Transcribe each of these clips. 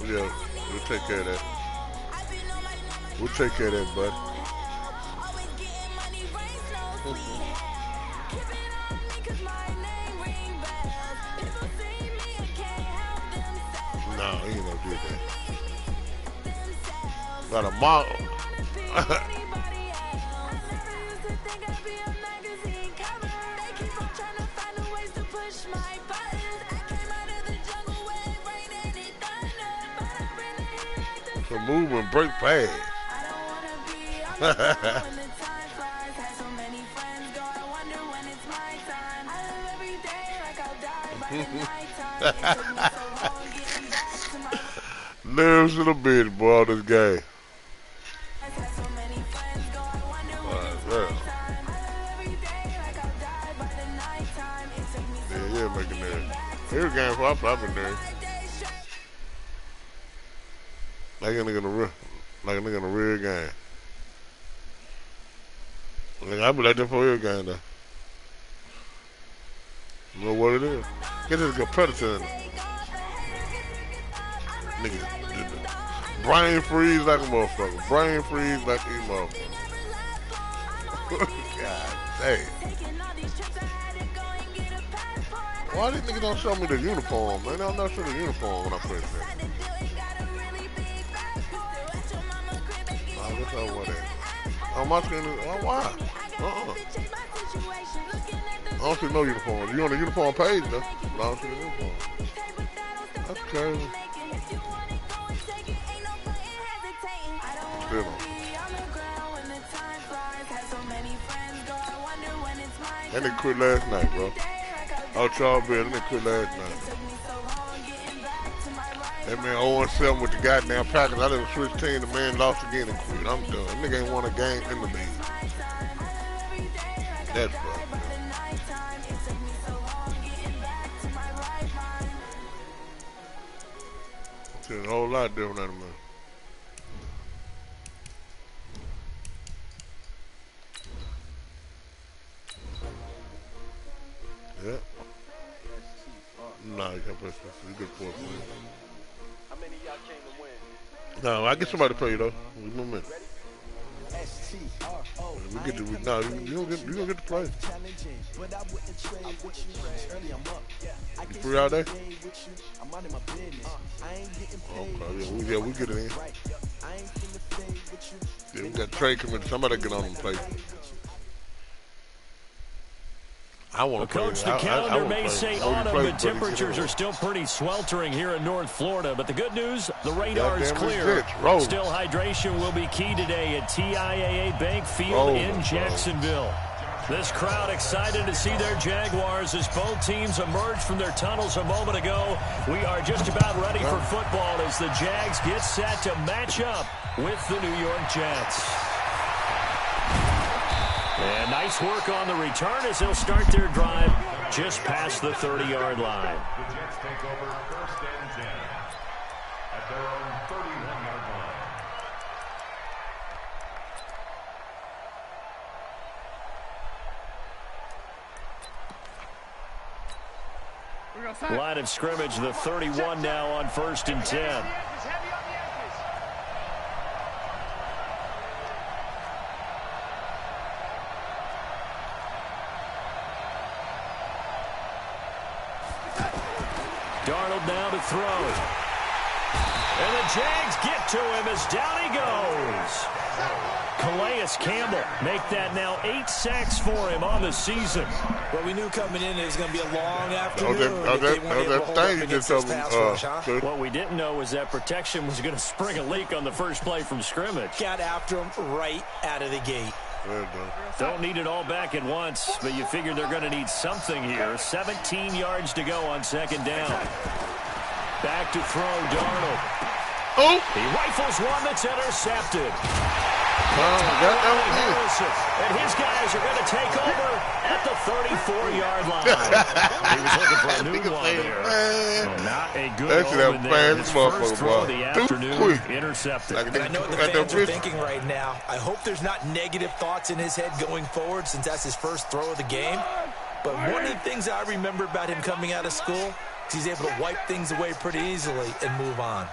Yeah, we'll take care of that. We'll take care of that, bud. No, he ain't gonna do that. Got a model. So move and break fast. Nerves in the bed, boy, this game. Yeah, making nerves. Every game for I've been nerves. Like a nigga in a real game. Like, I be like that for every game though. You know what it is? Get this competitor in it. Nigga, brain freeze like a motherfucker. Brain freeze like a motherfucker. God damn. Why these niggas don't show me the uniform, man? They don't never show the uniform when I play that. Oh, what's up with that? Oh, my screen is, oh, why? I don't see no uniform. You on the uniform page, though? But I don't see the uniform. That's crazy. Still don't. That nigga quit last night, bro. Oh, Charles Bill, that nigga quit last night. That man 0-7 with the goddamn Packers. I didn't switch team. The man lost again and quit. I'm done. That nigga ain't won a game in the league. That's fucked. It's a whole lot different than man. Yeah. Nah, you can't play special. You good for it. How many of y'all came to win? No, I get somebody to play you though. Give me a minute. We get to you don't get to play. You free out there? Okay, yeah, we get it in. Yeah, we got trade committee. Somebody get on and play. I want to Coach, the calendar may say autumn, but temperatures are still pretty sweltering here in North Florida. But the good news, the radar is clear. Still, hydration will be key today at TIAA Bank Field in Jacksonville. This crowd excited to see their Jaguars as both teams emerged from their tunnels a moment ago. We are just about ready for football as the Jags get set to match up with the New York Jets. And nice work on the return as they'll start their drive just past the 30-yard line. The Jets take over first and 10 at their own 31-yard line. Line of scrimmage, the 31 now on first and 10. Darnold now to throw. And the Jags get to him as down he goes. Calais Campbell make that now 8 sacks for him on the season. Well, we knew coming in it was going to be a long afternoon. What we didn't know was that protection was going to spring a leak on the first play from scrimmage. Got after him right out of the gate. Don't need it all back at once, but you figure they're going to need something here. 17 yards to go on second down. Back to throw, Darnold. Oh! He rifles one that's intercepted. And his guys are going to take over at the 34-yard line. He was looking for a new one there. So not a good omen there. His first throw of the afternoon intercepted. I know what the fans are thinking right now. I hope there's not negative thoughts in his head going forward since that's his first throw of the game. But one of the things I remember about him coming out of school is he's able to wipe things away pretty easily and move on.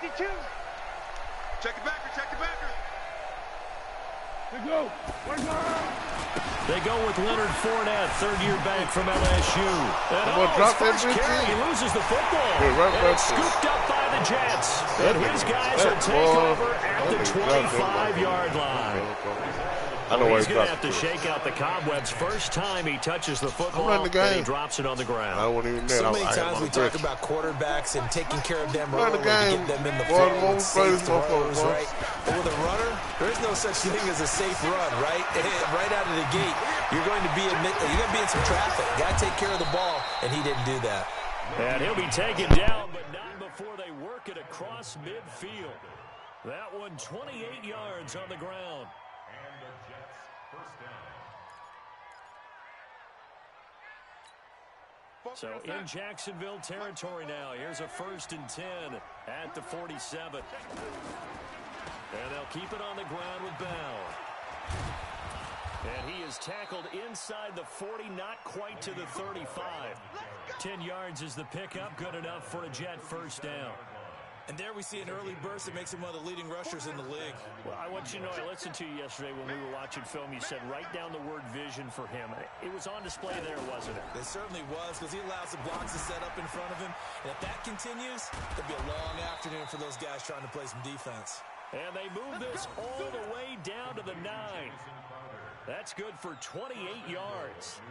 Check it backer, check it backer. They go with Leonard Fournette, third-year back from LSU. And first carry, he loses the football. And it's scooped up by the Jets. And his guys will take over at the 25-yard line. He's going to have to shake out the cobwebs first time he touches the football, and he drops it on the ground. So many times we talk about quarterbacks and taking care of them early to get them in the flow with safe throws, right? But with a runner, there's no such thing as a safe run, right? Right out of the gate, you're going to be in some traffic. Got to take care of the ball, and he didn't do that. And he'll be taken down, but not before they work it across midfield. That one 28 yards on the ground. And the Jets first down. So in Jacksonville territory now. Here's a 1st and 10 at the 47. And they'll keep it on the ground with Bell. And he is tackled inside the 40, not quite to the 35. 10 yards is the pickup, good enough for a Jet first down. And there we see an early burst that makes him one of the leading rushers in the league. Well, I want you to know, I listened to you yesterday when we were watching film. You said write down the word vision for him. It was on display there, wasn't it? It certainly was, because he allows the blocks to set up in front of him. And if that continues, it'll be a long afternoon for those guys trying to play some defense. And they move this all the way down to the 9. That's good for 28 yards.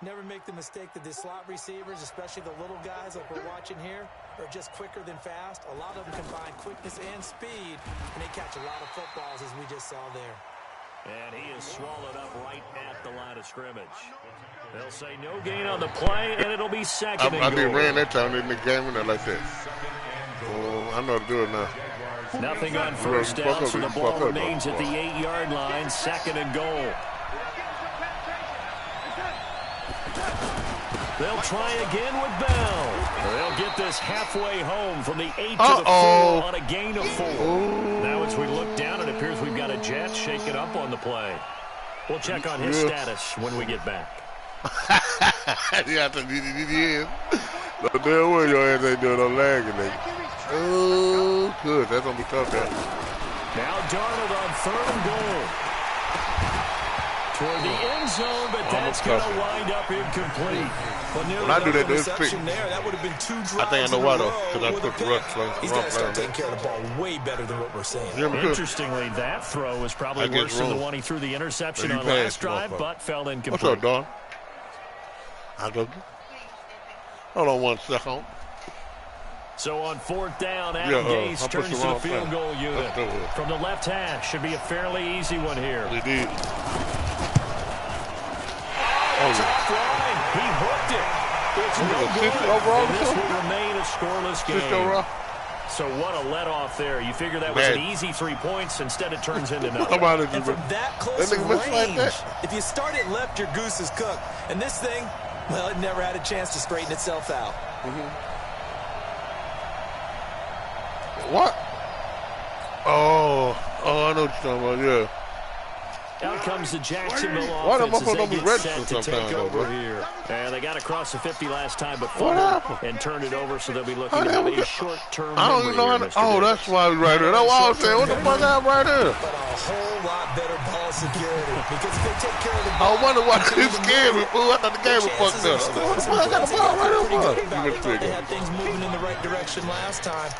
Never make the mistake that the slot receivers, especially the little guys like we're watching here, are just quicker than fast. A lot of them combine quickness and speed, and they catch a lot of footballs, as we just saw there. And he is swallowed up right at the line of scrimmage. They'll say no gain on the play, and it'll be second and goal. I think ran that time in the game and like that. I know how to do it now. Nothing on first down, so the ball remains at the 8-yard line, 2nd and goal. They'll try again with Bell. They'll get this halfway home from the 8 to the 4 on a gain of 4. Now as we look down, it appears we've got a Jet shaking up on the play. We'll check on his status when we get back. Yeah, the damn way your ass ain't doing no lagging. Oh, good. That's going to be tough there. Now Darnold on 3rd and goal. Toward the end zone, but that's going to wind up incomplete. When I do that, there's quick. That would have been 2 drives. I think I know why, though, because I took the rush. He's got to start taking care of the ball way better than what we're saying. Interestingly, that throw was probably worse than the one he threw the interception on last drive, but fell incomplete. What's up, Don? I go. Hold on 1 second. So on 4th down, Adam Gase turns to the field goal unit. From the left hash, should be a fairly easy one here. Indeed. Top line, he hooked it. It's no good, and this will remain a scoreless game. So what a let-off there. You figure that was an easy 3 points. Instead, it turns into nothing. And from that close range, if you start it left, your goose is cooked. And this thing, well, it never had a chance to straighten itself out. What? Oh, I know what you're talking about, yeah. Out comes the Jacksonville offense as they get set to take over here. And they got across the 50 last time, but fumbled and turned it over, so they'll be looking at a short-term memory. I don't even know how that's why I was right there. That's why I was saying, what the fuck happened right there? But a whole lot better ball security, because if they take care of the ball... I wonder why they scared me, fool. I thought the game was fucked up. What the fuck, I got the ball right there. They had things moving in the right direction last time.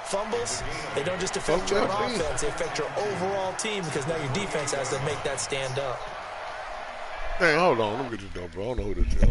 Fumbles, they don't just affect your offense, they affect your overall team, because now your defense has to make that stand up. Hey, hold on. Let me get this done, bro. I don't know who this is.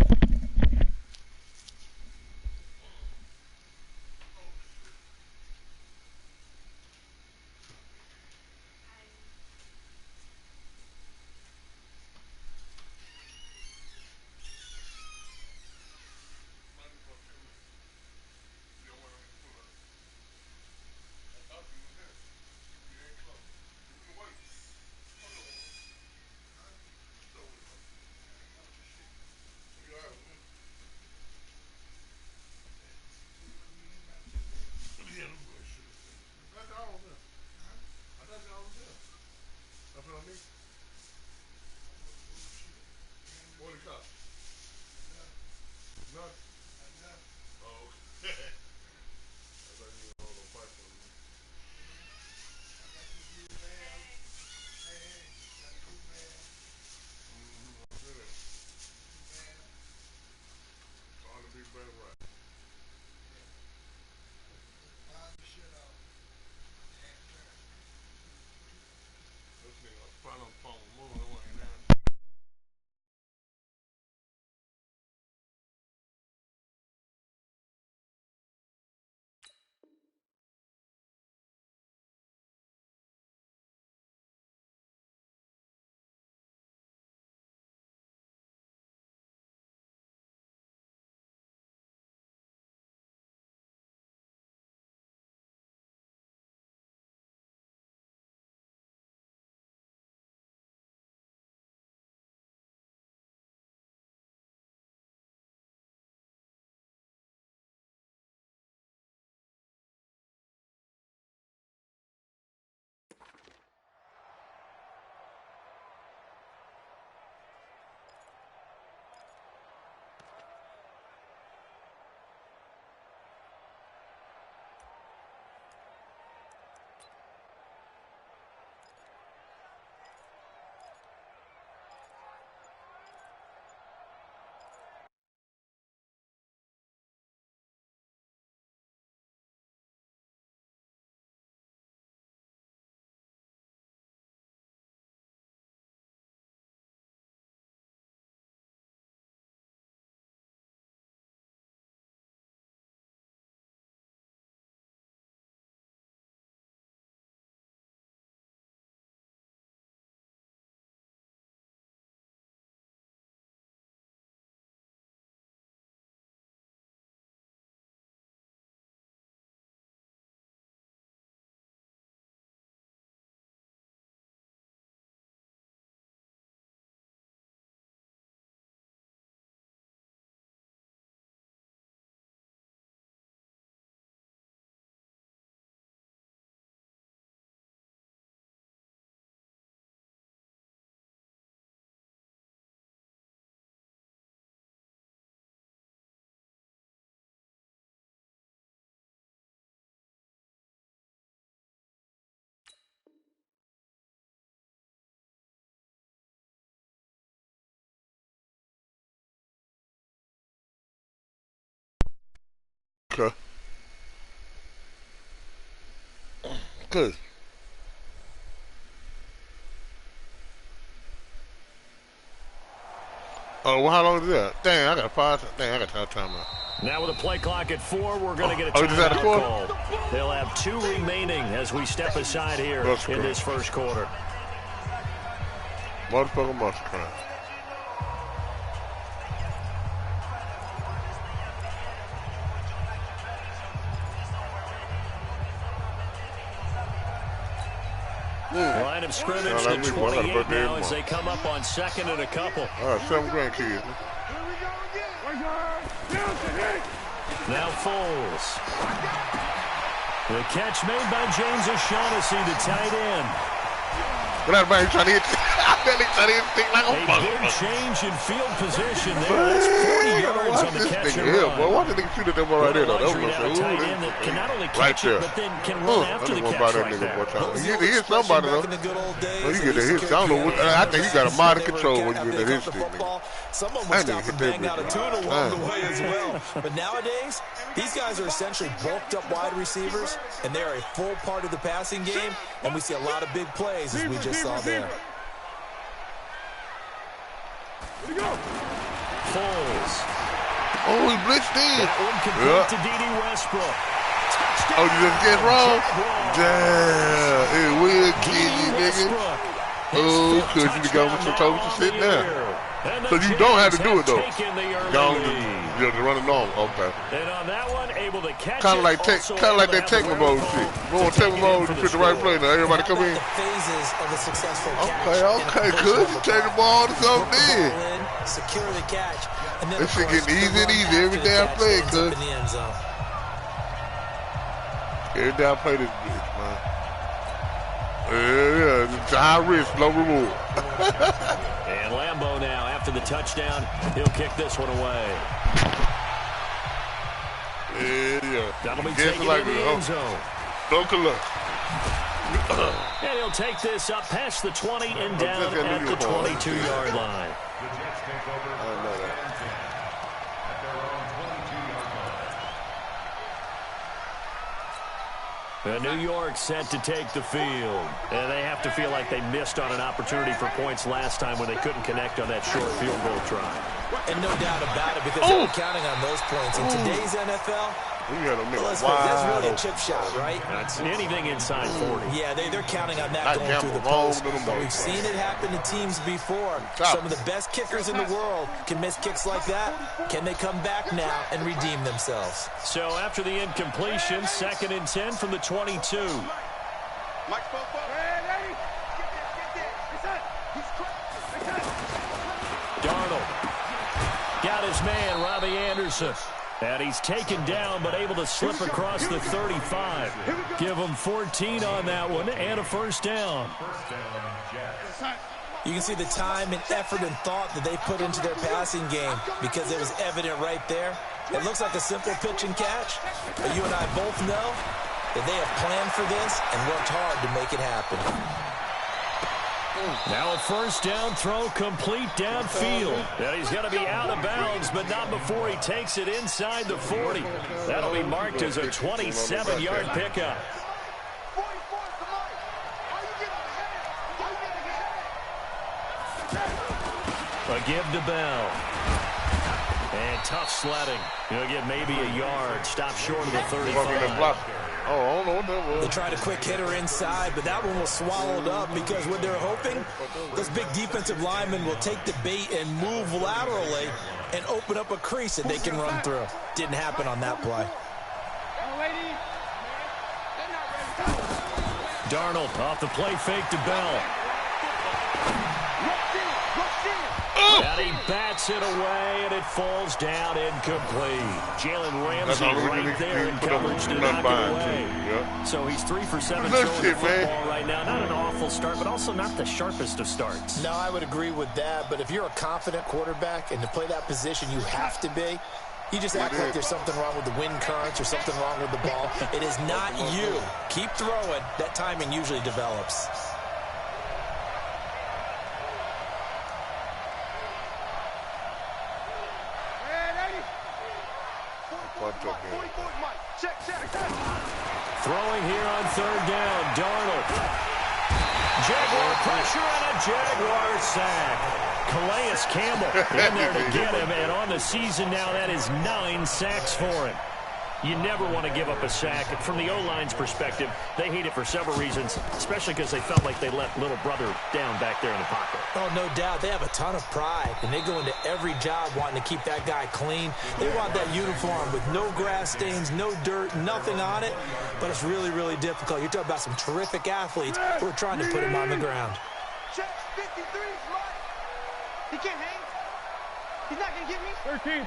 Okay. Good. Oh, well, how long is that? Dang, I got 5. Dang, I got time out. Now with a play clock at 4, we're going to get a timeout call. They'll have 2 remaining as we step aside here in this first quarter. Motherfucker monster crime. Line of scrimmage to 28 now as they come up on 2nd and a couple. All right, 7 grandkids. Now Foles. The catch made by James O'Shaughnessy, the tight end. Get out of here, trying to hit. A big change in field position there. That's 40 yards on the catch and run. Boy, watch the nigga shoot at that boy right there, though. That was a tight end that can not only catch it, but then can run after the catch right there. You get to hit somebody, though. Well, you get to hit. I don't know what. I think you got a mind of control when you get to hit stick, nigga. Someone will stop and bang out a tune along the way as well. But nowadays, these guys are essentially bulked up wide receivers, and they're a full part of the passing game, and we see a lot of big plays as we just saw there. Foles. Oh, he blitzed in. Incomplete to D.D. Westbrook. Oh, you just guessed wrong? Damn. It will kill you, nigga. Oh, because you got with some toes to sit down. So you don't have to do it, though. You have to run it normal. Okay. And on that one, able to catch kind of like that Tecmo Bowl shit. Go on Tecmo Bowl, you put the right play now. Everybody come in. Phases of a successful okay, good. You take the ball to something in. Secure the catch. And then this shit getting easier and easier every day I play it, cuz. Every day I play this bitch, man. Yeah, it's high risk, low reward. And Lambeau now, after the touchdown, he'll kick this one away. Yeah. That'll be taken in the end zone. Don't look. And he'll take this up past the 20 and down at the 22-yard line. I know that. New York set to take the field. And they have to feel like they missed on an opportunity for points last time when they couldn't connect on that short field goal try. And no doubt about it, because they're counting on those points. In today's NFL, that's really a chip shot, right? That's anything inside 40. Yeah, they're counting on that going through the post. But we've seen it happen to teams before. Some of the best kickers in the world can miss kicks like that. Can they come back now and redeem themselves? So after the incompletion, 2nd and 10 from the 22. Darnold got his man, Robbie Anderson. And he's taken down, but able to slip across the 35. Give him 14 on that one and a first down. You can see the time and effort and thought that they put into their passing game because it was evident right there. It looks like a simple pitch and catch, but you and I both know that they have planned for this and worked hard to make it happen. Now a first down throw complete downfield. And he's going to be out of bounds, but not before he takes it inside the 40. That'll be marked as a 27-yard pickup. A give to Bell. And tough sledding. He'll get maybe a yard. Stop short of the 35. Oh, I don't know what that was. They tried a quick hitter inside, but that one was swallowed up because what they're hoping, this big defensive lineman will take the bait and move laterally and open up a crease that they can run through. Didn't happen on that play. Darnold off the play fake to Bell. And he bats it away, and it falls down incomplete. Jalen Ramsey right there in coverage to knock it away. Yep. So he's 3 for 7 throwing the football right now. Not an awful start, but also not the sharpest of starts. No, I would agree with that. But if you're a confident quarterback and to play that position, you have to be. You just act like there's something wrong with the wind currents or something wrong with the ball. It is not you. Keep throwing. That timing usually develops. Throwing here on third down, Darnold. Jaguar pressure and a Jaguar sack. Calais Campbell in there to get him, and on the season now, that is 9 sacks for him. You never want to give up a sack. From the O-line's perspective, they hate it for several reasons, especially because they felt like they let little brother down back there in the pocket. Oh, no doubt. They have a ton of pride, and they go into every job wanting to keep that guy clean. They want that uniform with no grass stains, no dirt, nothing on it, but it's really, really difficult. You're talking about some terrific athletes who are trying to put him on the ground. Check 53, smart. He can't hang. He's not going to get me. 13.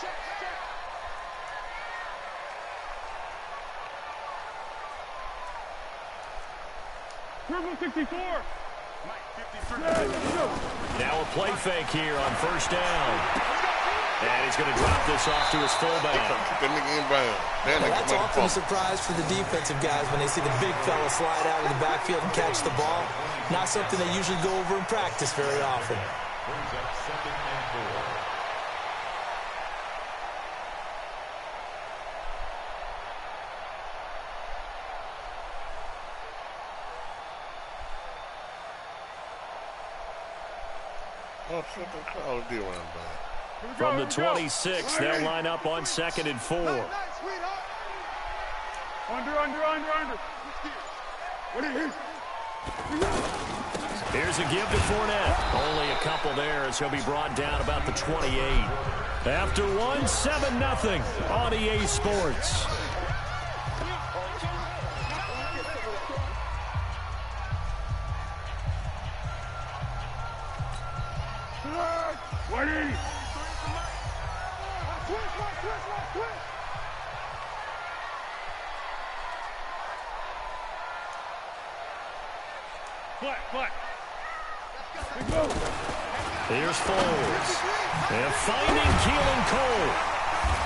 Check. Turbo 64. Now a play fake here on first down. And he's going to drop this off to his fullback. That's often a surprise for the defensive guys when they see the big fella slide out of the backfield and catch the ball. Not something they usually go over in practice very often. From the 26, they'll line up on 2nd and 4. Under. Here's a give to Fournette. Only a couple there as he'll be brought down about the 28. After 1, 7-0 on EA Sports. Flat. Here's Foles. And finding Keelan Cole.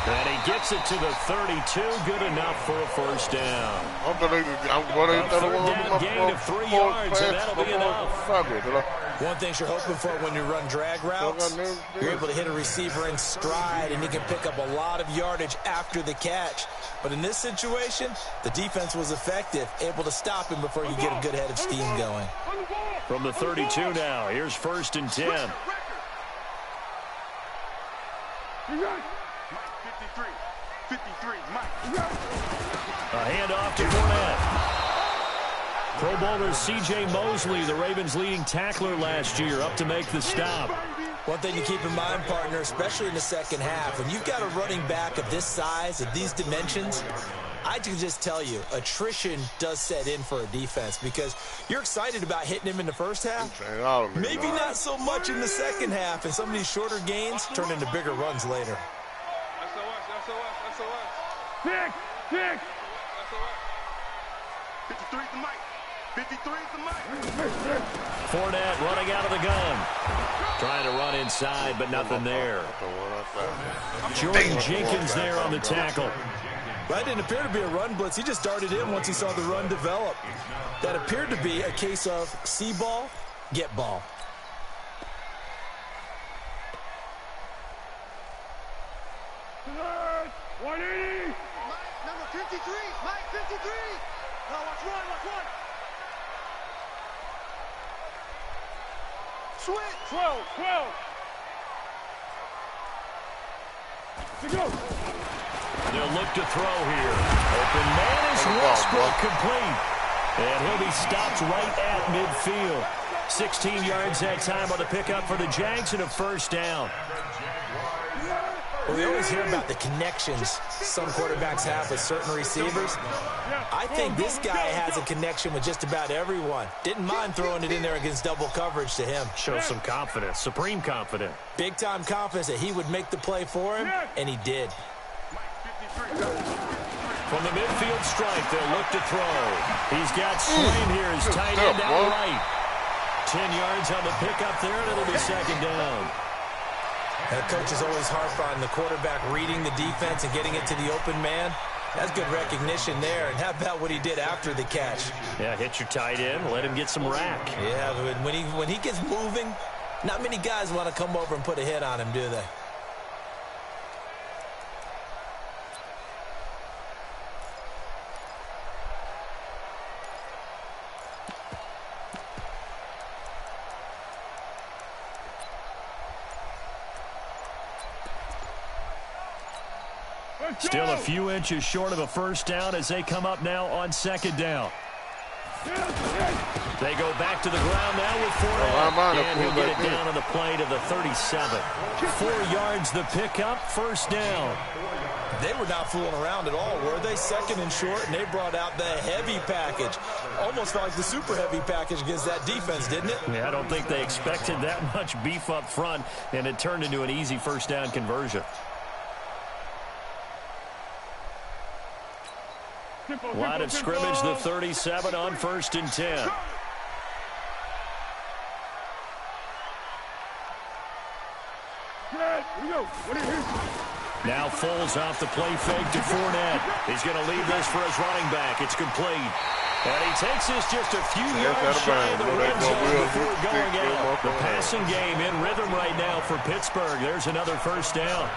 And he gets it to the 32. Good enough for a first down. A third down gain of 3 yards, and that'll be enough. One thing you're hoping for when you run drag routes, you're able to hit a receiver in stride, and he can pick up a lot of yardage after the catch. But in this situation, the defense was effective, able to stop him before you get a good head of steam going. From the 32 now, here's 1st and 10. 53, Mike. A handoff to Fournette. Pro Bowler C.J. Mosley, the Ravens' leading tackler last year, up to make the stop. One thing to keep in mind, partner, especially in the second half, when you've got a running back of this size, of these dimensions, I can just tell you, attrition does set in for a defense because you're excited about hitting him in the first half. Maybe not so much in the second half, and some of these shorter gains turn into bigger runs later. Six. 53's the mic. 53's the mic. Fournette running out of the gun. Trying to run inside, but nothing there. Jordan Jenkins there on the tackle. That didn't appear to be a run blitz. He just darted in once he saw the run develop. That appeared to be a case of see ball, get ball. Mike, 180. Number 53. Mike, 53. No, watch one. Switch. 12. To go. They'll look to throw here. Open man is Westbrook complete. And he'll be stopped right at midfield. 16 yards that time on the pickup for the Jags and a first down. Well, we always hear about the connections some quarterbacks have with certain receivers. I think this guy has a connection with just about everyone. Didn't mind throwing it in there against double coverage to him. Shows some confidence, supreme confidence. Big-time confidence that he would make the play for him, and he did. From the midfield stripe, they'll look to throw. He's got Swain here, his tight end out right. 10 yards on the pickup there, and it'll be second down. And coaches always harp on the quarterback reading the defense and getting it to the open man. That's good recognition there. And how about what he did after the catch? Yeah, hit your tight end, let him get some rack. Yeah, but when he gets moving, not many guys want to come over and put a hit on him, do they? Still a few inches short of a first down as they come up now on second down. They go back to the ground now with Fournette, and he'll get it down on the play to the 37. 4 yards the pickup, first down. They were not fooling around at all, were they? Second and short, and they brought out the heavy package. Almost like the super heavy package against that defense, didn't it? Yeah, I don't think they expected that much beef up front, and it turned into an easy first down conversion. Line of scrimmage, the 37 on 1st and 10. Now Foles off the play fake to Fournette. He's going to leave this for his running back. It's complete. And he takes this just a few yards shy of the red zone before going out. The passing game in rhythm right now for Pittsburgh. There's another first down.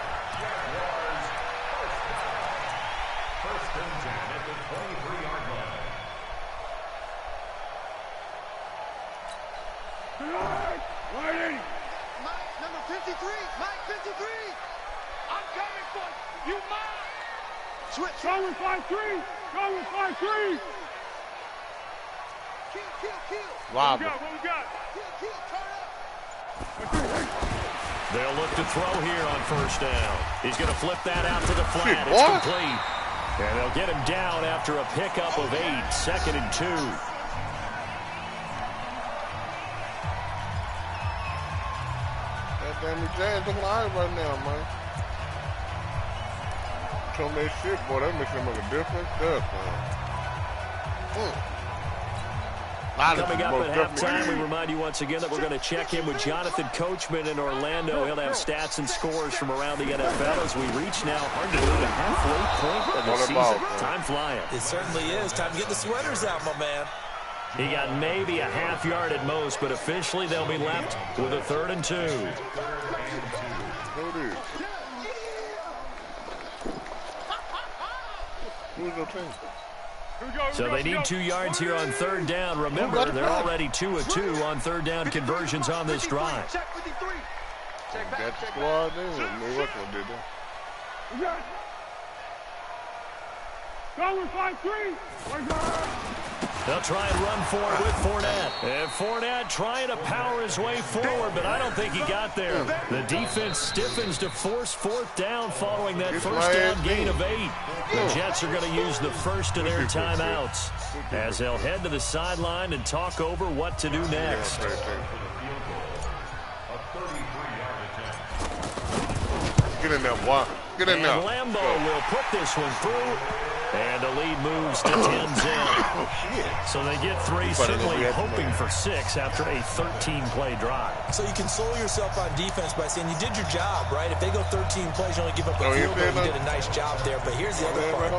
Go with 5-3! Go with 5-3! Kill! Wow. What we got? Kill, They'll look to throw here on first down. He's going to flip that out to the flat. It's complete. And they'll get him down after a pickup of 8, 2nd and 2. That Danny James looking all right right now, man. Show me that shit, boy. That makes him make a difference. Coming up at halftime, we remind you once again that we're going to check in with Jonathan Coachman in Orlando. He'll have stats and scores from around the NFL as we reach now, hard to believe, the halfway point of the season. Time flying. It certainly is. Time to get the sweaters out, my man. He got maybe a half yard at most, but officially they'll be left with a 3rd and 2. So they need 2 yards here on 3rd down. Remember, they're already 2 of 2 on 3rd down conversions on this drive. That's the squad there. Go with 5-3! They'll try and run forward with Fournette. And Fournette trying to power his way forward, but I don't think he got there. The defense stiffens to force 4th down following that first down gain of 8. The Jets are going to use the first of their timeouts as they'll head to the sideline and talk over what to do next. Get in there, boy. Get in there. And Lambeau will put this one through. And the lead moves to 10-0. So they get 3, certainly hoping for 6 after a 13-play drive. So you console yourself on defense by saying you did your job, right? If they go 13 plays, you only give up a field goal, you did a nice job there. But here's the other part.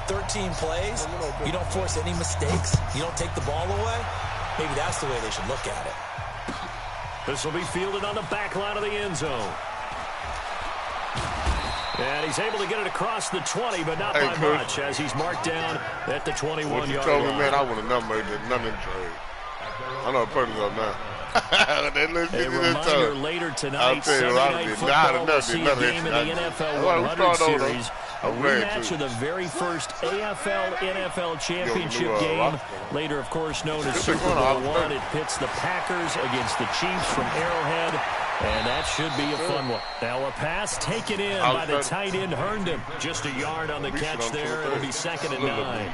13 plays, you don't force any mistakes, you don't take the ball away. Maybe that's the way they should look at it. This will be fielded on the back line of the end zone. And he's able to get it across the 20, but not by much, as he's marked down at the 21-yard line. You told me, man, I would have never made nothing trade. I know the purpose of now. A reminder later tonight, Sunday Night Football, we'll see a game in the NFL 100 Series. A rematch of the very first AFL-NFL championship game, later, of course, known as Super Bowl I. It pits the Packers against the Chiefs from Arrowhead, and that should be a fun one. Now a pass taken in by the tight end Herndon. Just a yard on the catch there. It'll be 2nd and 9.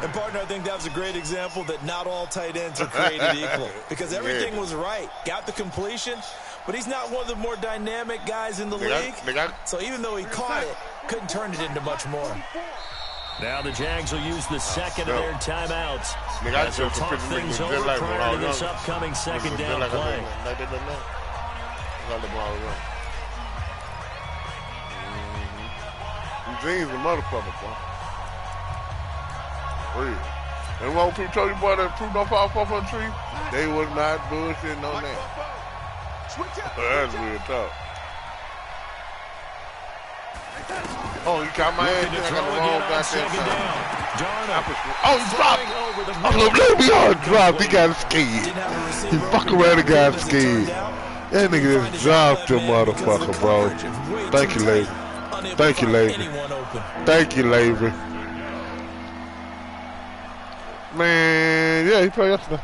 And, partner, I think that was a great example that not all tight ends are created equal. Because everything was right. Got the completion, but he's not one of the more dynamic guys in the league. So even though he caught it, couldn't turn it into much more. Now the Jags will use the 2nd of their timeouts as they'll talk things over prior to this upcoming 2nd down play. Eugene's a motherfucker, bro. Real. And when people told you, boy, that fruit don't fall off on the tree, they was not bullshitting on that. That's real talk. Oh, he got my ass. I got the wrong goddamn time. Oh, he dropped. Let me on drop. He got scared. He fuck around and got scared. That nigga just dropped your motherfucker, bro. Thank you, lady. unable Thank to you, find lady. anyone open. Thank you, Lavery. Man, yeah, he played yesterday.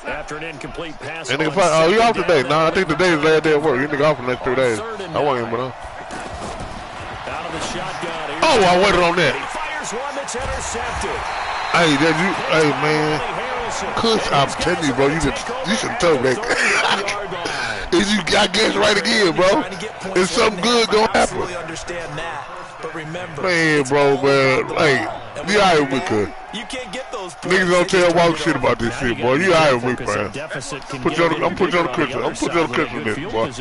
After an incomplete pass. And nigga play, oh, he off today. No, I think today is last day of work. He nigga off for the next 2 days. I want him, but Out of the shotgun. oh, I waited on that. He fires one that's intercepted. Hey, hey, man. Kush, I'm telling you, bro, you should tell that. Is you got guess right again, bro? Is something good gonna happen? Understand that, but remember, Man, bro, man. Hey, you all right with me, Kush? you can't get those Niggas don't tell Walker shit about this shit, boy. You all right with me, man? I'm put you on the Christmas list, boy.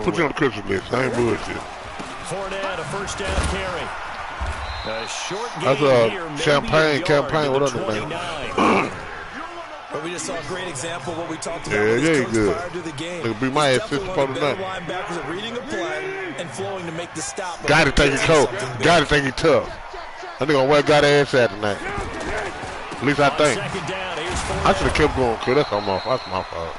Put you on the Christmas list. I ain't bullshit. Fournette, a first down carry. A short game That's here, Champagne, what other name? But we just saw a great example of what we talked about. Yeah, yeah, good. Prior to the game. Nigga beat my ass 50 pound tonight. Linebackers are reading a play and flowing to make the stop. Got to think he cold. Got to think he tough. I think I'm well got ass at tonight. At least I think. I should have kept going, cause that's my fault.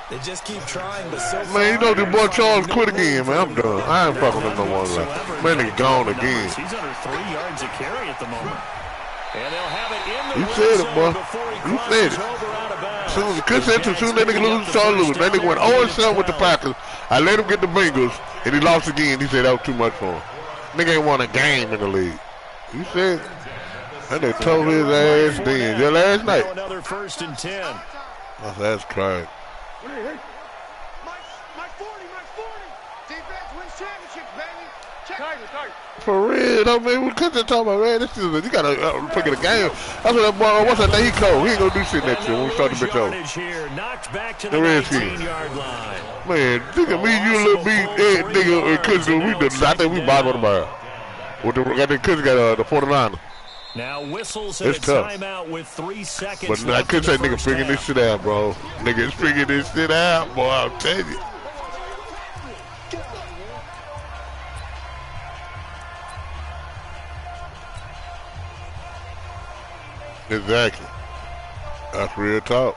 They just keep trying, but so man, you know the boy Charles quit again, man. I'm done. I ain't fucking with him no more. Man, he gone again. He's under 3 yards a carry at the moment. And they'll have it in the you said it, boy. You said it. Soon that nigga lose, Charles lose. That nigga went 0-7 with the Packers. I let him get the Bengals, and he lost again. He said that was too much for him. Nigga ain't won a game in the league. You said, and they told his ass then. Yeah, last night. Another 1st and 10. That's crazy. My 40. Defense wins championships, baby. Tiger. For real, I mean, we couldn't talk about, man, this is, you gotta pick a game. That's what that boy, what's that thing he cold? He ain't gonna do shit next year when we start the bitch over. Knocked back to the 19-yard line. Man, nigga, me, you, little me, nigga, and Cousin, I think we bottom of the barrel. With the Cousin got the 49ers. Now whistles and a timeout with 3 seconds. But I couldn't say nigga figuring this shit out, bro. Niggas figuring this shit out, boy, I'll tell you. Exactly. That's real talk.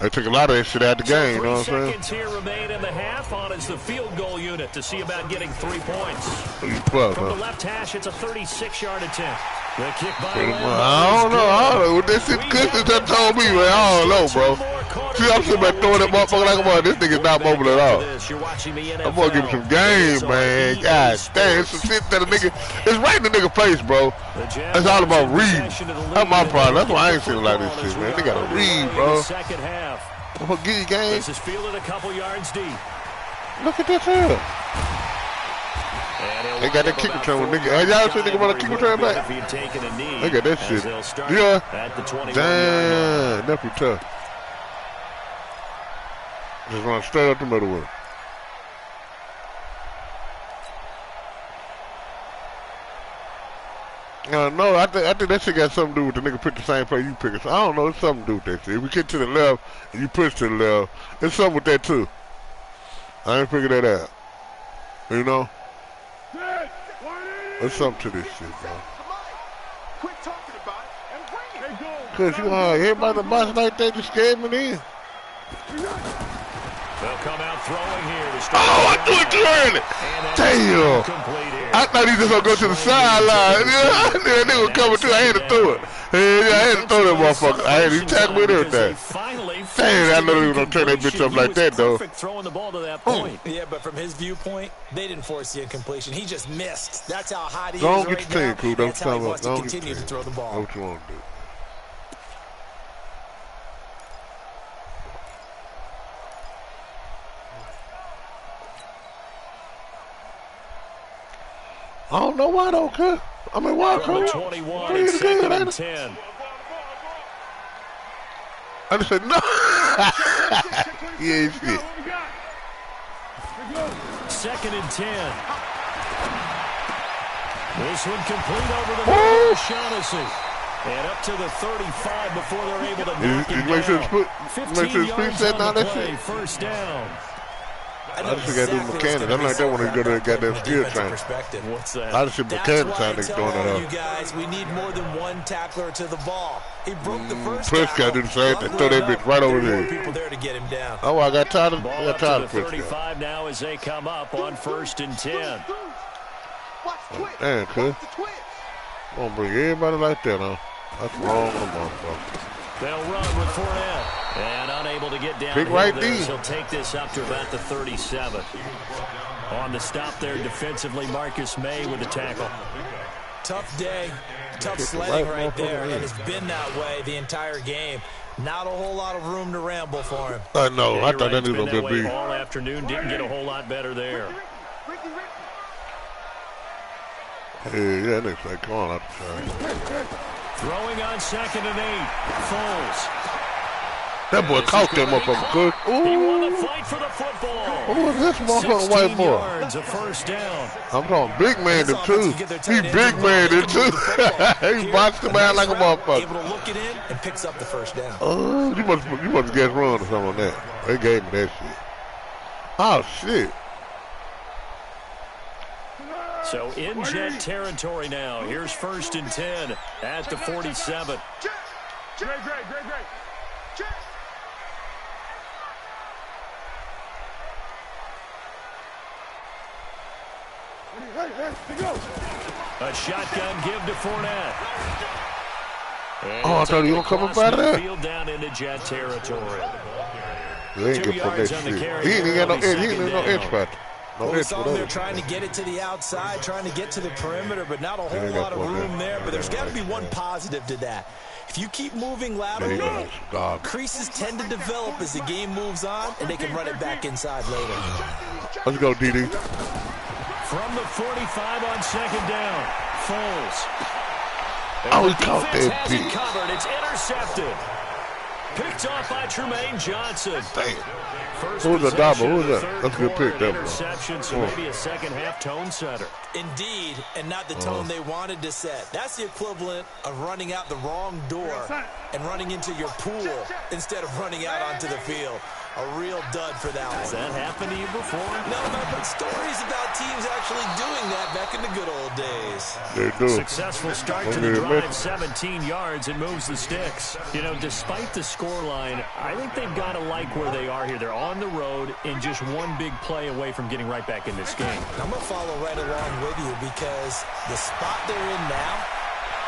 They took a lot of that shit out of the game, you know what I'm saying? 3 seconds here remain in the half on as the field goal unit to see about getting 3 points. From the left hash, it's a 36-yard attempt. The kick by I don't know. What this shit Christian just told me, man. I don't know, bro. See, I'm sitting back throwing that motherfucker like a mother. This nigga's not mobile at all. I'm gonna give him some game, man. God damn, it's some shit that a nigga, it's right in the nigga face, bro. It's all about reading. That's my problem. That's why I ain't seen a lot of this shit, man. They gotta read, bro. I'm gonna give you game. This is fielded a couple yards deep. Look at this here. They got that kick return. Nigga, y'all seen nigga want to kick return back? They got that shit. Yeah. Damn, nephew tough. Just run straight up the middle with him. No, I think that shit got something to do with the nigga pick the same play you pick. So I don't know, it's something to do with that shit. If we get to the left and you push to the left, it's something with that too. I ain't figured that out. You know? There's something to this shit, bro. Quit talking about it and bring it. Cause you everybody that box like that just scared me in. They'll come out throwing here. Oh, I threw it too early. Damn. I thought he just gonna go to the sideline. Yeah, I knew that nigga was coming too. I had to throw it. Yeah, I had to throw that motherfucker. I had to tackle with everything. Damn, I know he was gonna turn that bitch up like that though. Throwing the ball to that point. Yeah, but from his viewpoint, they didn't force the incompletion. He just missed. That's how hot he don't is get your team, cool. That's how he wants to don't continue to throw the ball. What you want to do? I don't know why though, cuz. I mean, why, cuz? 21 and 2nd and 10. I just said no. Yeah, shit. 2nd and 10. This one complete over the middle of Shaughnessy. And up to the 35 before they're able to knock him down. 15 yards on the play, 1st down. I just got to do mechanics. I'm like that when they go to that goddamn skill training. What's that? I just see mechanics trying to doing it up. You guys, we need more than one tackler to the ball. He broke the first Prescott do the same thing. Throw that bitch right over there. People there to get him down. Oh, I got tired of Ball up to the Prescott. 35 now as they come up on 1st and 10. Damn, cuz. Don't bring everybody like that, huh? That's wrong, motherfucker. They'll run with Fournette. And unable to get down. Big right there, knee. he'll take this up to about the 37. On the stop there defensively, Marcus May with the tackle. Tough day. Tough sledding right there. And it's been that way the entire game. Not a whole lot of room to ramble for him. I know. Yeah, I thought that was going to be. All afternoon. Didn't get a whole lot better there. Yeah, that looks like, come on. Throwing on 2nd and 8. Foles. That boy caught that motherfucker, good. He won the fight for the football. Who is this motherfucking white boy? Yards, a first down. I'm talking big man too. He big man too. He boxed him out like a motherfucker. Able to look it in and picks up the first down. Oh, you must guess wrong or something on that. They gave me that shit. Oh shit. So in Jet territory now. Here's 1st and 10 at the 47. Great. A shotgun give to Fournette. Oh, I thought he was coming by there. Field down into Jet territory. He ain't get from that shit. He ain't got no edge. He ain't no edge factor. No edge for They're trying to get it to the outside, trying to get to the perimeter, but not a whole lot of room there. But there's got to be one positive to that. If you keep moving laterally, creases tend to develop as the game moves on, and they can run it back inside later. Let's go, DD. From the 45 on 2nd down, Foles. Oh, he caught that Hasn't bitch. covered. It's intercepted. Picked off by Tremaine Johnson. Damn. First Who's the possession double? of Who's the that? third That's a good pick, quarter, that one. interception, so maybe a second-half tone setter. Indeed, and not the tone they wanted to set. That's the equivalent of running out the wrong door and running into your pool instead of running out onto the field. A real dud for that one. Has that happened to you before? No, but stories about teams actually doing that back in the good old days. They do. Successful start to the drive, 17 yards, and moves the sticks. You know, despite the scoreline, I think they've got to like where they are here. They're on the road and just one big play away from getting right back in this game. I'm going to follow right along with you because the spot they're in now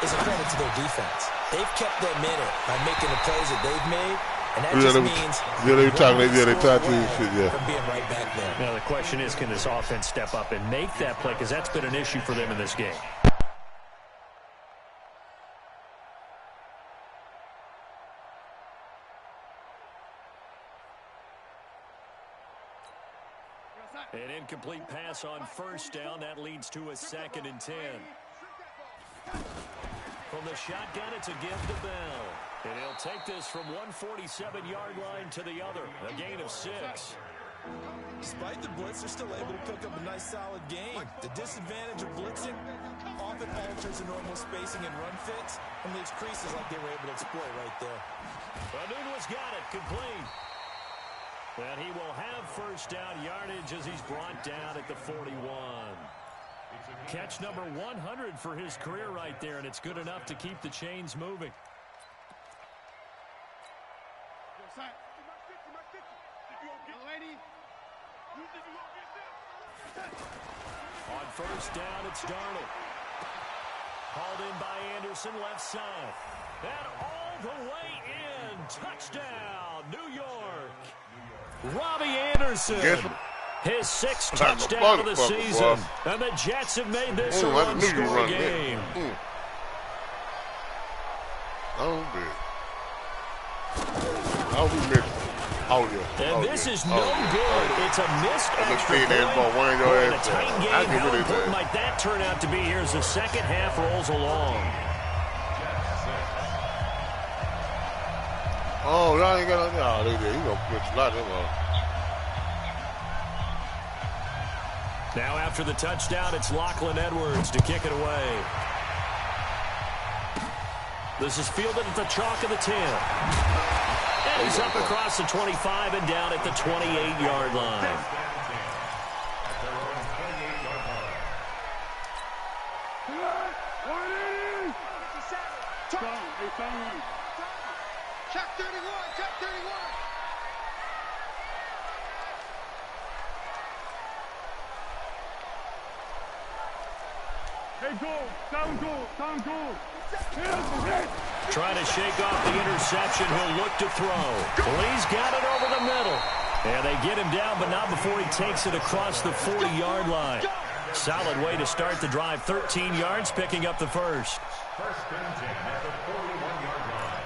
is a credit to their defense. They've kept them in it by making the plays that they've made. And that just means they talk to you shit, yeah. From being right back there. Now the question is, can this offense step up and make that play? Because that's been an issue for them in this game. An incomplete pass on 1st down. That leads to a 2nd and 10. From the shotgun, it's a give to Bell. And he'll take this from 147-yard line to the other. A gain of 6. Despite the blitz, they're still able to pick up a nice, solid game. The disadvantage of blitzing often alters the normal spacing and run fits and leaves creases like they were able to exploit right there. Anunwa's got it, complete. And he will have 1st down yardage as he's brought down at the 41. Catch number 100 for his career right there, and it's good enough to keep the chains moving. On 1st down, it's Darnold. Hauled in by Anderson, left side. And all the way in. Touchdown, New York. Robbie Anderson. His 6th touchdown of the season. And the Jets have made this a one-score game. Oh, we missed it. Oh, yeah. And this is no good. It's a missed extra point. In a tight game, how important might that turn out to be here as the second half rolls along? Oh, y'all ain't got no. He's going to put a lot of them on. Now after the touchdown, it's Lachlan Edwards to kick it away. This is fielded at the chalk of the 10. And he's up across the 25 and down at the 28-yard line. Check 31, check 31. Hey, goal, down goal, down goal. Trying to shake off the interception. He'll look to throw. Well, he's got it over the middle. And they get him down, but not before he takes it across the 40-yard line. Solid way to start the drive. 13 yards, picking up the first. First and 10 at the 41-yard line.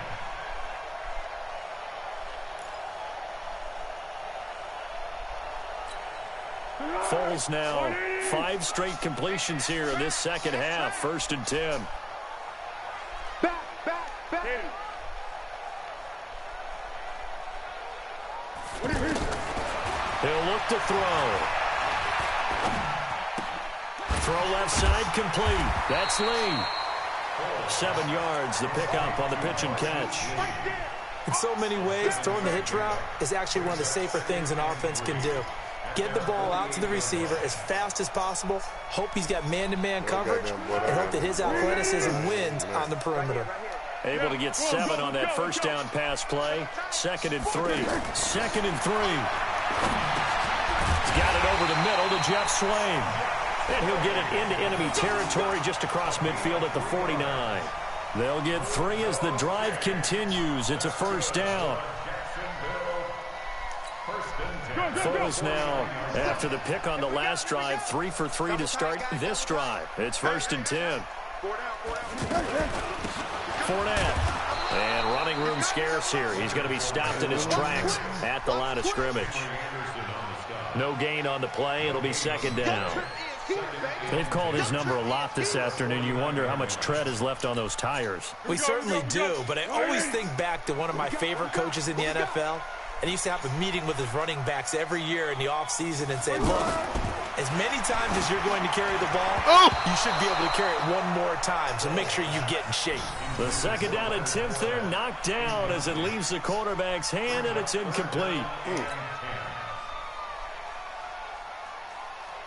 Foles now 5 straight completions here in this second half. First and 10. Back. He'll look to throw. Throw left side complete. That's Lee. 7 yards, the pickup on the pitch and catch. In so many ways, throwing the hitch route is actually one of the safer things an offense can do. Get the ball out to the receiver as fast as possible, hope he's got man-to-man coverage, and hope that his athleticism wins on the perimeter. Able to get 7 on that first down pass play. 2nd and 3. 2nd and 3. He's got it over the middle to Jeff Swain. And he'll get it into enemy territory just across midfield at the 49. They'll get 3 as the drive continues. It's a first down. Foles now, after the pick on the last drive, 3 for 3 to start this drive. It's first and 10. Fournette. And running room scarce here. He's going to be stopped in his tracks at the line of scrimmage. No gain on the play. It'll be second down. They've called his number a lot this afternoon. You wonder how much tread is left on those tires. We certainly do, but I always think back to one of my favorite coaches in the NFL. And he used to have a meeting with his running backs every year in the offseason and say, look, as many times as you're going to carry the ball, you should be able to carry it one more time, so make sure you get in shape. The second down attempt there knocked down as it leaves the quarterback's hand, and it's incomplete.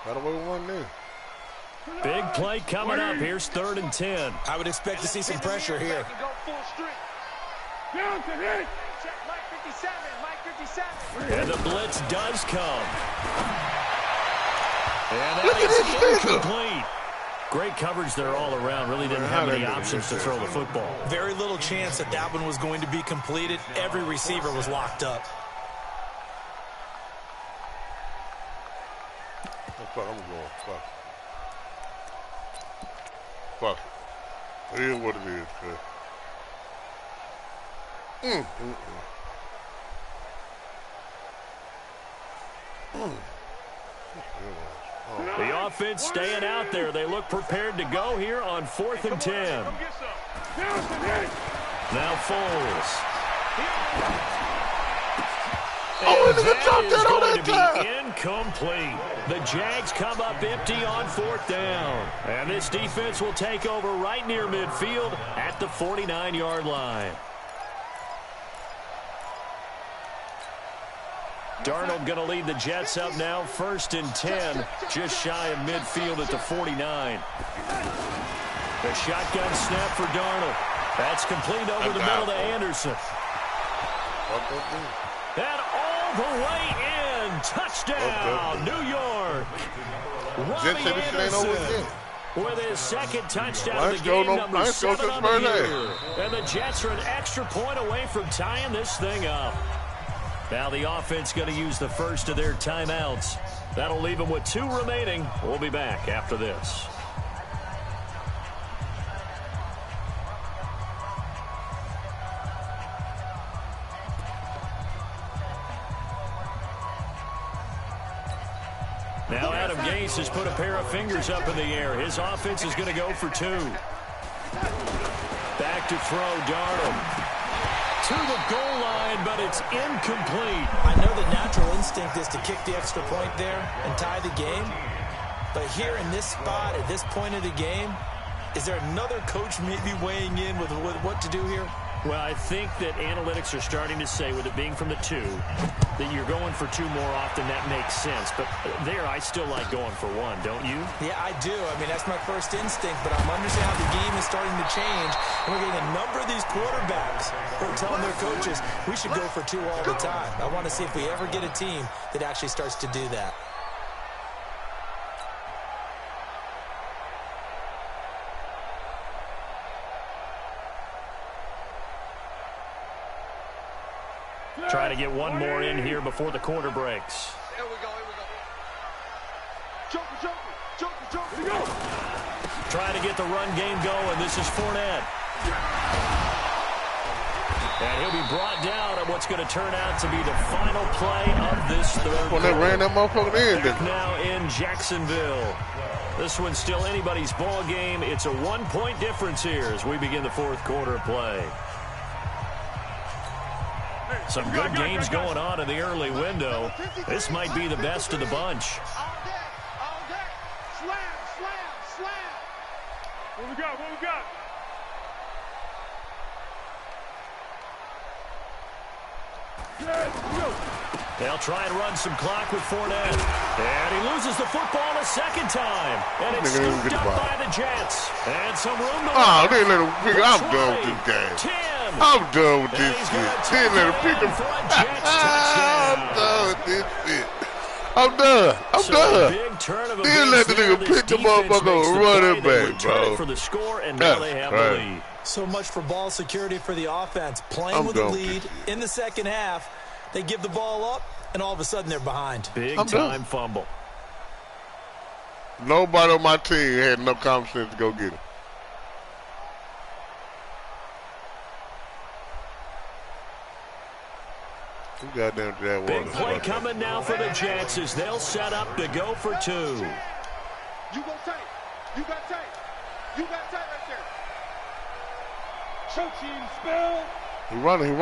Got away with one there. Big play coming up. Here's 3rd and 10. I would expect to see some pressure here. Down to hit. And the blitz does come. And that is incomplete. Great coverage there all around. Really didn't have any options to throw the football. Very little chance that that one was going to be completed. Every receiver was locked up. I'm going. Fuck it. It is what it is, cuz. The offense staying out there. They look prepared to go here on 4th and 10. Now Foles. And that is going to be incomplete. The Jags come up empty on 4th down. And this defense will take over right near midfield at the 49-yard line. Darnold going to lead the Jets up now, 1st and 10, just shy of midfield at the 49. The shotgun snap for Darnold. That's complete over the middle to Anderson. And all the way in. Touchdown, New York. Robbie Anderson with his 2nd touchdown of the game, number 7 on the year. And the Jets are an extra point away from tying this thing up. Now the offense going to use the first of their timeouts. That'll leave them with 2 remaining. We'll be back after this. Now Adam Gase has put a pair of fingers up in the air. His offense is going to go for 2. Back to throw, Darnold. To the goal line, but it's incomplete. I know the natural instinct is to kick the extra point there and tie the game. But here in this spot, at this point of the game, is there another coach maybe weighing in with what to do here? Well, I think that analytics are starting to say, with it being from the 2, that you're going for 2 more often. That makes sense. But there, I still like going for 1, don't you? Yeah, I do. I mean, that's my first instinct, but I'm understanding how the game is starting to change. And we're getting a number of these quarterbacks who are telling their coaches, we should go for 2 all the time. I want to see if we ever get a team that actually starts to do that. Try to get 1 more in here before the quarter breaks. Here we go, here we go. Joker. Trying to get the run game going. This is Fournette. And he'll be brought down at what's going to turn out to be the final play of this third quarter. They ran that motherfucker in. Now in Jacksonville. This one's still anybody's ball game. It's a 1-point difference here as we begin the fourth quarter play. Some good games going on in the early window. This might be the best of the bunch. All day. Slam. What we got? They'll try and run some clock with Fournette. And he loses the football a second time. And it's scooped up by the Jets. And some room to run. They let him pick. I'm done with this game. 10. I'm done with this shit. They let him pick him. I'm done with this shit. I'm done. Then let the nigga pick the motherfucker and run it back, bro. For the score, and now they have the lead. So much for ball security for the offense. Playing with the lead in the second half. They give the ball up, and all of a sudden they're behind. Big-time fumble. Nobody on my team had enough common sense to go get him. Goddamn Jaguars. Big play coming now for the Jets as they'll set up to go for 2. You go tight. You got tight right there. Coaching spell. He running.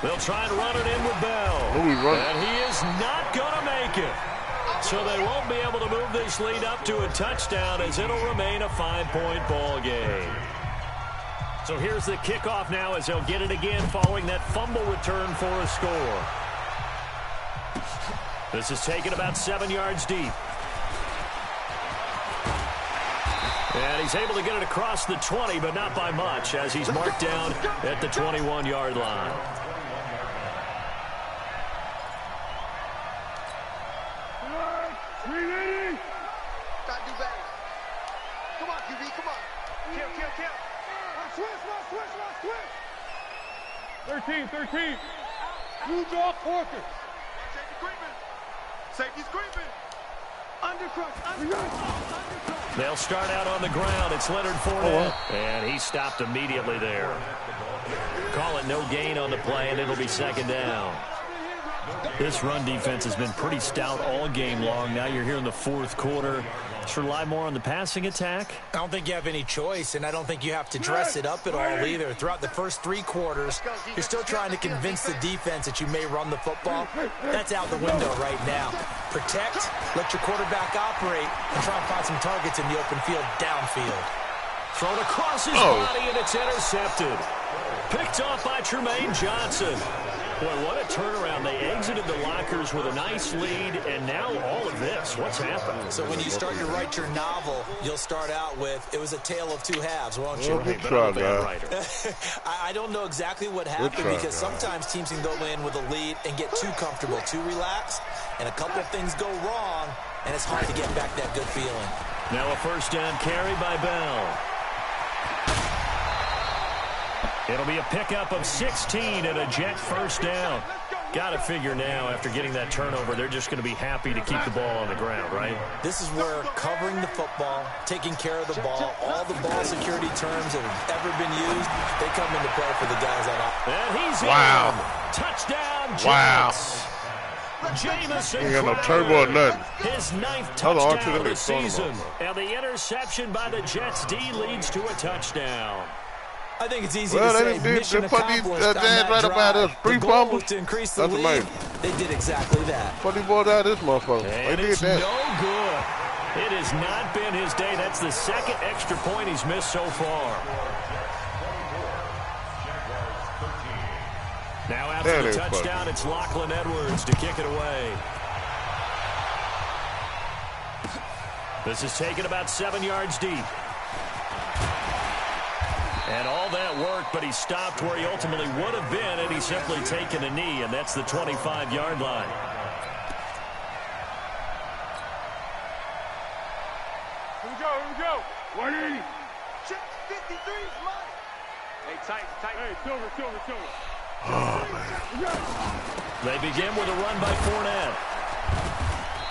They'll try and run it in with Bell. And he is not going to make it. So they won't be able to move this lead up to a touchdown as it'll remain a 5-point ball game. So here's the kickoff now as they'll get it again following that fumble return for a score. This is taken about 7 yards deep. And he's able to get it across the 20, but not by much, as he's marked down at the 21-yard line. Gotta do better. Come on, QB, come on. Kill. Switch. 13. Blue dog Porker. Safety's creeping. Undercrush. They'll start out on the ground. It's Leonard Fournette. And he stopped immediately there. Call it no gain on the play, and it'll be second down. This run defense has been pretty stout all game long. Now you're here in the fourth quarter. Should rely more on the passing attack? I don't think you have any choice, and I don't think you have to dress it up at all either. Throughout the first 3 quarters, you're still trying to convince the defense that you may run the football. That's out the window right now. Protect, let your quarterback operate, and try and find some targets in the open field downfield. Thrown across his body, and it's intercepted. Picked off by Tremaine Johnson. Boy, what a turnaround. They exited the lockers with a nice lead, and now all of this. What's happened? So when you start to write your novel, you'll start out with, it was a tale of 2 halves, won't you? I don't know exactly what happened because sometimes teams can go in with a lead and get too comfortable, too relaxed, and a couple of things go wrong, and it's hard to get back that good feeling. Now a first down carry by Bell. It'll be a pickup of 16 and a Jet first down. Got to figure now, after getting that turnover, they're just going to be happy to keep the ball on the ground, right? This is where covering the football, taking care of the ball, all the ball security terms that have ever been used, they come into play for the guys on offense. And he's in. Touchdown, Jets. Jamison ain't got no turbo or nothing. His 9th touchdown of the season. And the interception by the Jets D leads to a touchdown. I think it's easy to say mission accomplished on that drive. The goal was to increase the lead, They did exactly that. Funny boys out of this motherfucker. And it's no good. It has not been his day. That's the second extra point he's missed so far. Now after the touchdown, it's Lachlan Edwards to kick it away. This is taken about 7 yards deep. And all that work, but he stopped where he ultimately would have been had he simply taken a knee, and that's the 25-yard line. Here we go. 180. 53 is mine. Hey, tight. Hey, Silver. Oh, man. They begin with a run by Fournette.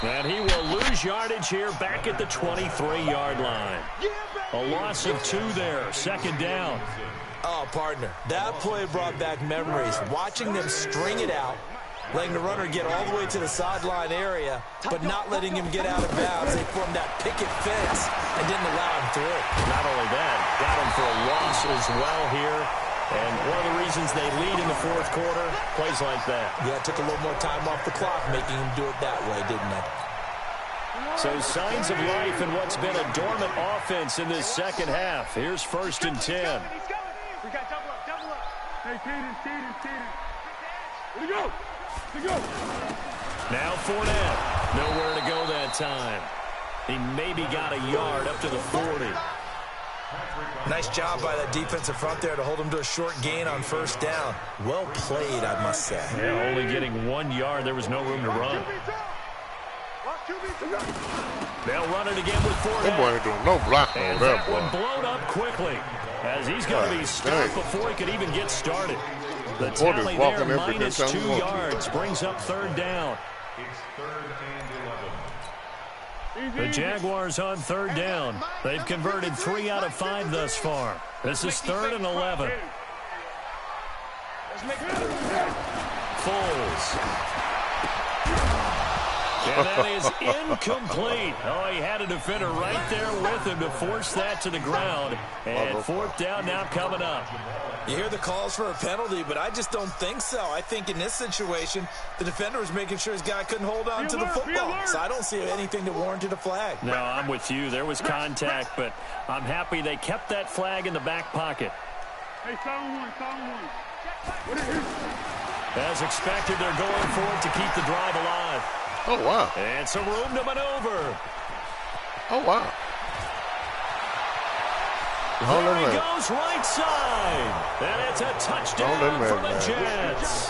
And he will lose yardage here back at the 23-yard line. A loss of 2 there, second down. Oh, partner, that play brought back memories. Watching them string it out, letting the runner get all the way to the sideline area, but not letting him get out of bounds. They formed that picket fence and didn't allow him through. Not only that, got him for a loss as well here. And one of the reasons they lead in the fourth quarter, plays like that. Yeah, it took a little more time off the clock, making him do it that way, didn't they? So signs of life in what's been a dormant offense in this second half. Here's 1st and 10. He's coming. We got double up. Hey, Caden. Here we go. Now Fournette. Nowhere to go that time. He maybe got a yard up to the 40. Nice job by that defensive front there to hold him to a short gain on 1st down. Well played, I must say. Yeah, only getting 1 yard. There was no room to run. They'll run it again with Fournette. That boy ain't doing no blocking and over there, that boy. one blown up quickly as he's going to be stopped before he could even get started. The tally there, minus 2 yards, brings up 3rd down. It's 3rd and 11. The Jaguars on 3rd down. They've converted 3 out of 5 thus far. This is 3rd and 11. Foles. And that is incomplete. Oh, he had a defender right there with him to force that to the ground. And 4th down now coming up. You hear the calls for a penalty, but I just don't think so. I think in this situation, the defender was making sure his guy couldn't hold on to the football. So I don't see anything that warranted a flag. No, I'm with you. There was contact, but I'm happy they kept that flag in the back pocket. Hey, sound one. As expected, they're going for it to keep the drive alive. Oh, wow. And some room to maneuver. Oh, wow. There he goes right side. And it's a touchdown for the Jets.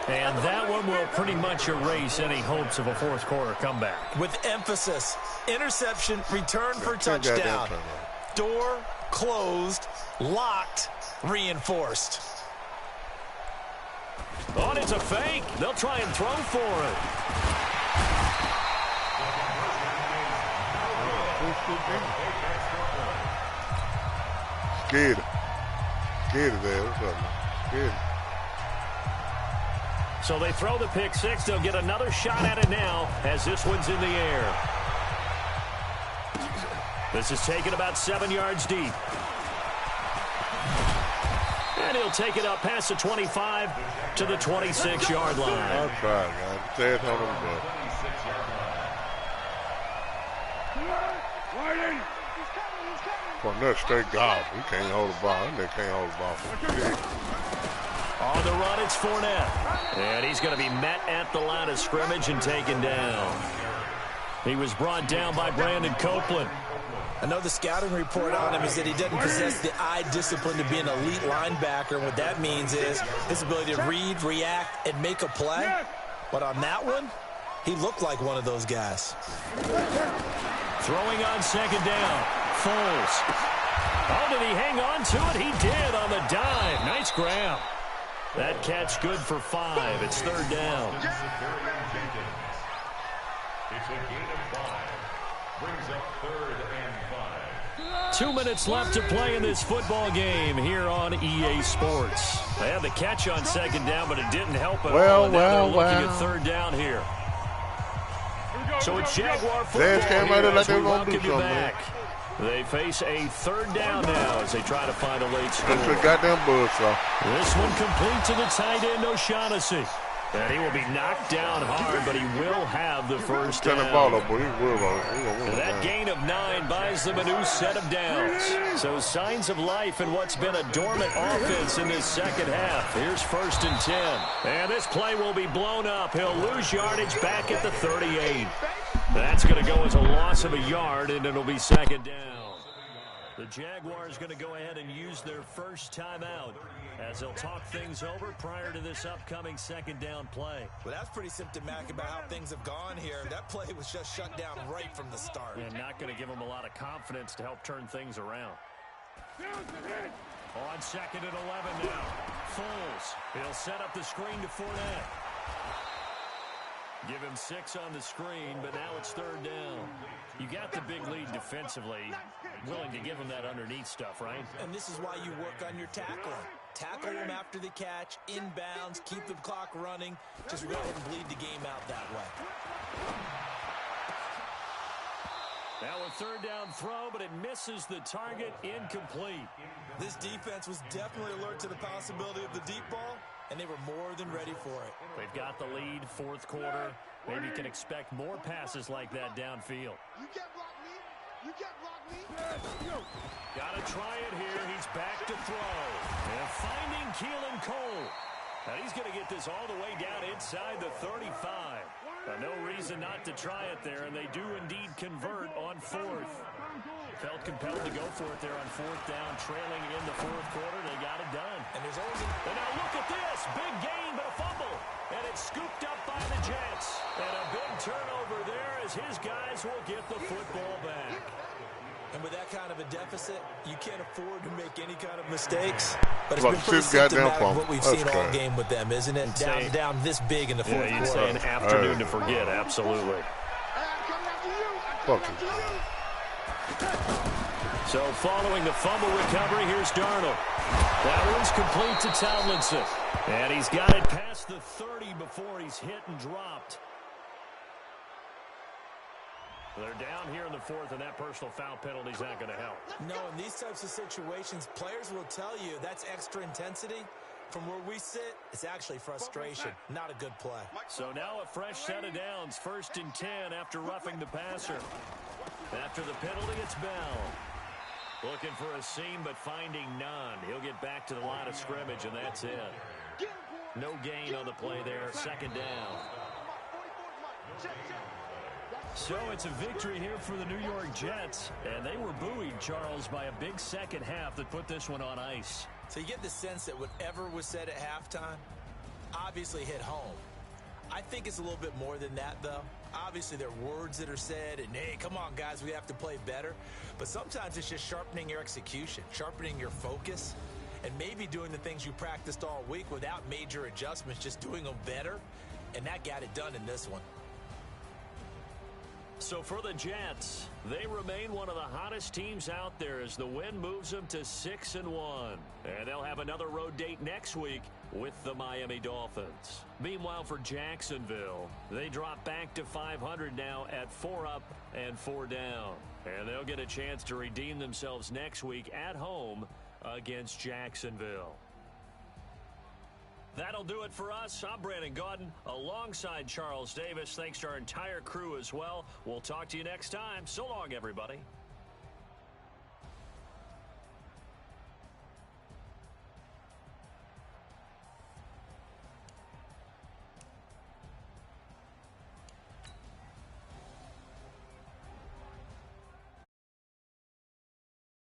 And that one will pretty much erase any hopes of a fourth quarter comeback. With emphasis, interception, return for touchdown. Door closed, locked, reinforced. Oh, and it's a fake. They'll try and throw for it. Scared there. What's up, man? Scared. So they throw the pick six. They'll get another shot at it now as this one's in the air. This is taken about 7 yards deep. And he'll take it up past the 25 to the 26-yard line. I'll try, guys. Stay at home, bro. Fournette straight golf. He can't hold the ball. They can't hold the ball. On the run, it's Fournette. And he's going to be met at the line of scrimmage and taken down. He was brought down by Brandon Copeland. I know the scouting report on him is that he doesn't possess the eye discipline to be an elite linebacker. And what that means is his ability to read, react, and make a play. But on that one, he looked like one of those guys. Throwing on second down. Foles. Oh, did he hang on to it? He did on the dive. Nice grab. That catch good for 5. It's third down. It's a gain of 5. Brings up 3rd and 5. 2 minutes left to play in this football game here on EA Sports. They had the catch on second down, but it didn't help at all. Now they're looking at third down here. So it's Jaguar football here as we welcome you back. They face a third down now as they try to find a late score. That's a goddamn buzzsaw. This one complete to the tight end, O'Shaughnessy. And he will be knocked down hard, but he will have the first down. And that gain of 9 buys them a new set of downs. So signs of life in what's been a dormant offense in this second half. Here's 1st and 10. And this play will be blown up. He'll lose yardage back at the 38. That's going to go as a loss of a yard, and it'll be 2nd down. The Jaguars going to go ahead and use their first timeout as they'll talk things over prior to this upcoming 2nd down play. Well, that's pretty symptomatic about how things have gone here. That play was just shut down right from the start. And not going to give them a lot of confidence to help turn things around. On 2nd and 11 now. Foles. He'll set up the screen to Fournette. Give him 6 on the screen, but now it's 3rd down. You got the big lead defensively. Willing to give him that underneath stuff, right? And this is why you work on your tackling. Tackle him after the catch, inbounds, keep the clock running. Just go ahead and bleed the game out that way. Now a 3rd down throw, but it misses the target, incomplete. This defense was definitely alert to the possibility of the deep ball, and they were more than ready for it. They've got the lead, 4th quarter. Maybe can expect more passes like that downfield. You can't block me. You can't block me. Got to try it here. He's back to throw. And finding Keelan Cole. Now he's going to get this all the way down inside the 35. No reason not to try it there, and they do indeed convert on 4th. Felt compelled to go for it there on 4th down, trailing in the 4th quarter. They got it done. And there's always and now look at this. Big gain, but a fumble. And it's scooped up by the Jets. And a big turnover there as his guys will get the football back. And with that kind of a deficit, you can't afford to make any kind of mistakes. But it's been pretty symptomatic of what we've seen all game with them, isn't it? Down this big in the 4th quarter. You'd say an afternoon to forget, absolutely. So following the fumble recovery, here's Darnold. That one's complete to Tomlinson. And he's got it past the 30 before he's hit and dropped. They're down here in the 4th, and that personal foul penalty is not going to help. No, in these types of situations, players will tell you that's extra intensity. From where we sit, it's actually frustration, not a good play. So now a fresh set of downs, 1st and 10 after roughing the passer. After the penalty, it's Bell. Looking for a seam, but finding none. He'll get back to the line of scrimmage, and that's it. No gain on the play there, 2nd down. So it's a victory here for the New York Jets, and they were buoyed, Charles, by a big second half that put this one on ice. So you get the sense that whatever was said at halftime obviously hit home. I think it's a little bit more than that, though. Obviously, there are words that are said, and, hey, come on, guys, we have to play better. But sometimes it's just sharpening your execution, sharpening your focus, and maybe doing the things you practiced all week without major adjustments, just doing them better, and that got it done in this one. So for the Jets, they remain one of the hottest teams out there as the win moves them to 6-1. And they'll have another road date next week with the Miami Dolphins. Meanwhile, for Jacksonville, they drop back to 500 now at 4 up and 4 down. And they'll get a chance to redeem themselves next week at home against Jacksonville. That'll do it for us. I'm Brandon Gaudin alongside Charles Davis. Thanks to our entire crew as well. We'll talk to you next time. So long, everybody.